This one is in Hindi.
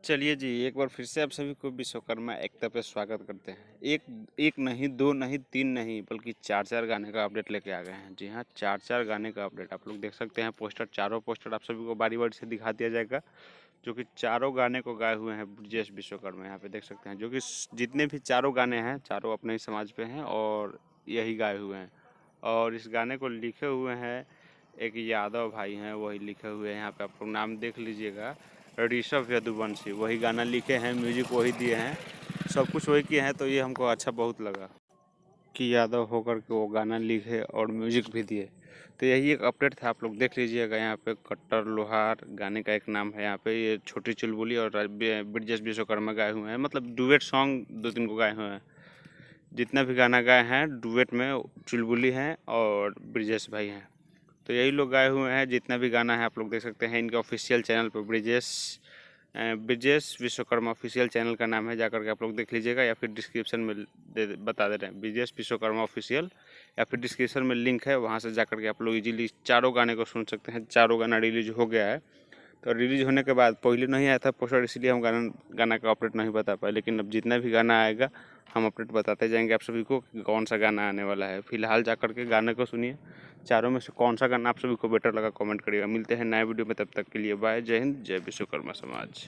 चलिए जी, एक बार फिर से आप सभी को विश्वकर्मा एकता पे स्वागत करते हैं। एक एक नहीं, 2 नहीं, 3 नहीं बल्कि 4-4 गाने का अपडेट लेके आ गए हैं। जी हाँ, 4-4 गाने का अपडेट आप लोग देख सकते हैं। पोस्टर, चारों पोस्टर आप सभी को बारी-बारी से दिखा दिया जाएगा, जो कि चारों गाने को गाए हुए हैं ब्रिजेश विश्वकर्मा। यहाँ पे देख सकते हैं, जो कि जितने भी चारों गाने हैं, चारों अपने ही समाज पे हैं और यही गाए हुए हैं। और इस गाने को लिखे हुए हैं एक यादव भाई हैं, वही लिखे हुए हैं। यहाँ पे आप लोग नाम देख लीजिएगा, ऋषभ यदुवंशी, वही गाना लिखे हैं, म्यूजिक वही दिए हैं, सब कुछ वही किए हैं। तो ये हमको अच्छा बहुत लगा कि यादव होकर के वो गाना लिखे और म्यूजिक भी दिए। तो यही एक अपडेट था, आप लोग देख लीजिएगा। यहाँ पे कट्टर लोहार गाने का एक नाम है। यहाँ पे ये छोटी चुलबुली और ब्रिजेश विश्वकर्मा गाए हुए हैं, मतलब डुएट सॉन्ग 2-3 को गाए हुए हैं। जितना भी गाना गाए हैं डुएट में चुलबुली हैं और ब्रिजेश भाई हैं। तो यही लोग गाए हुए हैं। जितना भी गाना है आप लोग देख सकते हैं इनके ऑफिशियल चैनल पर। ब्रिजेश विश्वकर्मा ऑफिशियल चैनल का नाम है, जाकर के आप लोग देख लीजिएगा, या फिर डिस्क्रिप्शन में बता दे रहे हैं ब्रिजेश विश्वकर्मा ऑफिशियल, या फिर डिस्क्रिप्शन में लिंक है, वहाँ से जाकर के आप लोग इजीली चारों गाने को सुन सकते हैं। चारों गाना रिलीज हो गया है। तो रिलीज होने के बाद पहले नहीं आया था पोस्टर, इसलिए हम गाना का अपडेट नहीं बता पाए, लेकिन अब जितना भी गाना आएगा हम अपडेट बताते जाएंगे आप सभी को कि कौन सा गाना आने वाला है। फिलहाल जाकर के गाने को सुनिए। चारों में से कौन सा गाना आप सभी को बेटर लगा कमेंट करिएगा। मिलते हैं नए वीडियो में, तब तक के लिए बाय। जय हिंद, जय विश्वकर्मा समाज।